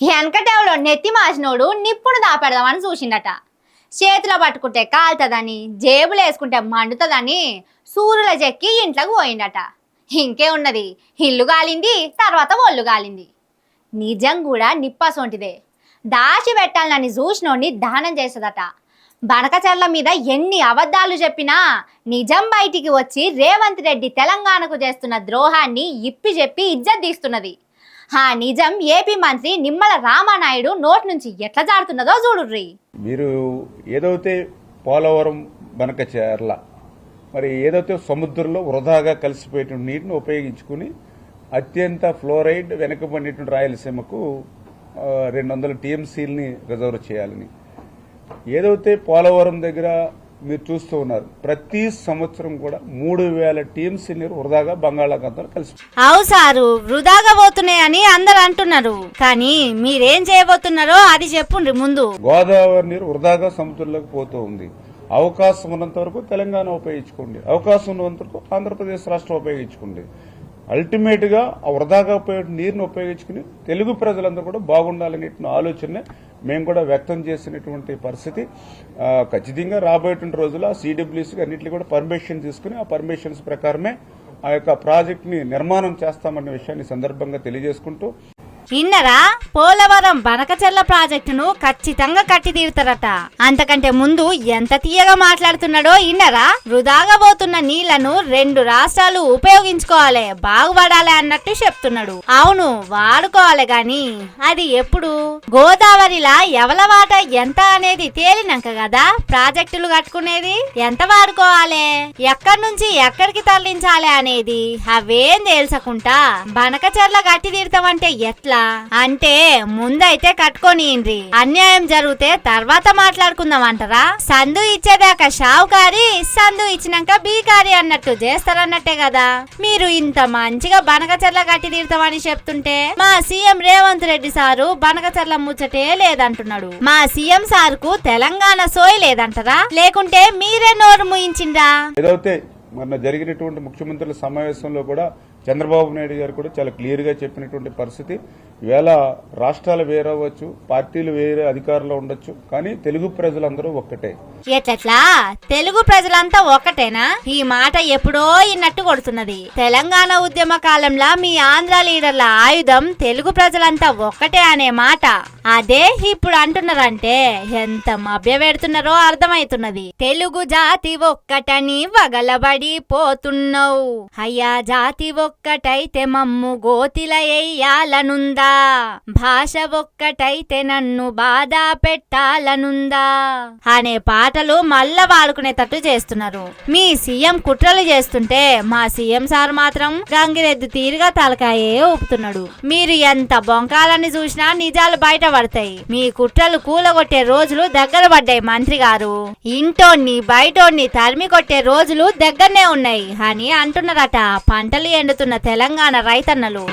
వెనకటేవులో నెత్తి మాసినోడు నిప్పును దాపెడదామని చూసిండట. చేతిలో పట్టుకుంటే కాలుతుందని, జేబులు వేసుకుంటే మండుతుందని సూరుల చెక్కి ఇంట్లోకి పోయిండట. ఇంకే ఉన్నది, ఇల్లు గాలింది, తర్వాత ఒళ్ళు గాలింది. నిజం కూడా నిప్పసొంటిదే. దాచి పెట్టాలని చూసినోడిని దానం చేస్తుందట. బనకచర్ల మీద ఎన్ని అబద్ధాలు చెప్పినా నిజం బయటికి వచ్చి రేవంత్ రెడ్డి తెలంగాణకు చేస్తున్న ద్రోహాన్ని ఇప్పి చెప్పి ఇజ్జత్ తీస్తున్నది. ఆ నిజం ఏపీ మంత్రి నిమ్మల రామానాయుడు నోటి నుంచి ఎట్లా జారుతున్నదో చూడుర్రి. మీరు ఏదైతే పోలవరం బనకచర్ల మరి ఏదైతే సముద్రంలో వృధాగా కలిసిపోయేటువంటి నీటిని ఉపయోగించుకుని అత్యంత ఫ్లోరైడ్ వెనుకబడినటువంటి రాయలసీమకు 200 టీఎంసీలని రిజర్వ్ చేయాలని ఏదైతే పోలవరం దగ్గర మీరు చూస్తూ ఉన్నారు. ప్రతి సంవత్సరం కూడా 3000 టీఎంసీ నీరు వృధాగా బంగాళాఖాతంలో కలిసి అవు సారు వృధాగా పోతున్నాయని అందరు అంటున్నారు. కానీ మీరేం చేయబోతున్నారో అది చెప్పుండ్రి ముందు. గోదావరి నీరు వృధాగా సముద్రంలోకి పోతూ ఉంది. అవకాశం ఉన్నంత వరకు తెలంగాణ ఉపయోగించుకోండి, అవకాశం ఉన్నంత వరకు ఆంధ్రప్రదేశ్ రాష్ట్రం ఉపయోగించుకోండి. అల్టిమేట్ గా ఆ వృధాగా పోయే నీరుని ఉపయోగించుకుని తెలుగు ప్రజలందరూ కూడా బాగుండాలనే ఆలోచన మేము కూడా వ్యక్తం చేసినటువంటి పరిస్థితి. ఖచ్చితంగా రాబోయేటువంటి రోజుల్లో సిడబ్ల్యూసీకి అన్నింటినీ కూడా పర్మిషన్ తీసుకుని ఆ పర్మిషన్స్ ప్రకారమే ఆ యొక్క ప్రాజెక్ట్ ని నిర్మాణం చేస్తామన్న విషయాన్ని సందర్భంగా తెలియజేసుకుంటూ, ఇన్నరా పోలవరం బనకచర్ల ప్రాజెక్టును ఖచ్చితంగా కట్టి తీరుతారట. అంతకంటే ముందు ఎంత తీయగా మాట్లాడుతున్నాడో ఇన్నరా. వృధాగా పోతున్న నీళ్లను 2 రాష్ట్రాలు ఉపయోగించుకోవాలి, బాగుపడాలి అన్నట్టు చెప్తున్నాడు. అవును వాడుకోవాలి గాని అది ఎప్పుడు? గోదావరిలా ఎవల వాట ఎంత అనేది తేలినాక కదా ప్రాజెక్టులు కట్టుకునేది. ఎంత వాడుకోవాలి, ఎక్కడి నుంచి ఎక్కడికి తరలించాలి అనేది అవేం తేల్చకుండా బనకచర్ల కట్టి తీరుతామంటే ఎట్లా? అంటే ముందైతే కట్టుకోనియండి, అన్యాయం జరిగితే తర్వాత మాట్లాడుకుందాం అంటారా? సందు ఇచ్చేదాకా షావుకారి, సందు ఇచ్చినాక బీకారి అన్నట్టు చేస్తారన్నట్టే కదా. మీరు ఇంత మంచిగా బనకచర్ల కట్టి తీరుతామని చెప్తుంటే మా సీఎం రేవంత్ రెడ్డి సారు బనకచర్ల ముచ్చటే లేదంటున్నాడు. మా సీఎం సార్ కు తెలంగాణ సోయి లేదంటారా? లేకుంటే మీరే నోరు ముయించిండ్రా? ఏదైతే మొన్న జరిగినటువంటి ముఖ్యమంత్రుల సమావేశంలో కూడా చంద్రబాబు నాయుడు గారు కూడా చాలా క్లియర్ గా చెప్పినటువంటి పరిస్థితి. ఈవేళ రాష్ట్రాలు వేరవచ్చు, పార్టీలు వేరే అధికారంలో ఉండొచ్చు, కానీ తెలుగు ప్రజలందరూ ఒక్కటే. ఎట్లా తెలుగు ప్రజలంతా ఒక్కటేనా? ఈ మాట ఎప్పుడో ఇన్నట్టు కొడుతున్నది. తెలంగాణ ఉద్యమ కాలంలో మీ ఆంధ్ర లీడర్ల ఆయుధం తెలుగు ప్రజలంతా ఒక్కటే అనే మాట. అదే ఇప్పుడు అంటున్నారంటే ఎంత మభ్య పెడుతున్నారో అర్థమైతున్నది. తెలుగు జాతి ఒక్కటని వగలబడి పోతున్నావు. అయ్యా జాతి ఒక్కటైతే మమ్ము గోతిల ఎయ్యాలనుందా? భాష ఒక్కటైతే నన్ను బాధ పెట్టాలనుందా అనే పాటలు మళ్ళా వాడుకునేటట్టు చేస్తున్నారు. మీ సీఎం కుట్రలు చేస్తుంటే మా సీఎం సార్ మాత్రం గంగిరెద్దు తీరుగా తలకాయే ఊపుతున్నాడు. మీరు ఎంత బొంకాలని చూసినా నిజాలు బయట పడతాయి. మీ కుట్రలు కూలగొట్టే రోజులు దగ్గర పడ్డాయి మంత్రి గారు. ఇంటోన్ని బయటోన్ని తరిమి కొట్టే రోజులు దగ్గరనే ఉన్నాయి అని అంటున్నారట పంటలు ఎండుతున్న తెలంగాణ రైతన్నలు.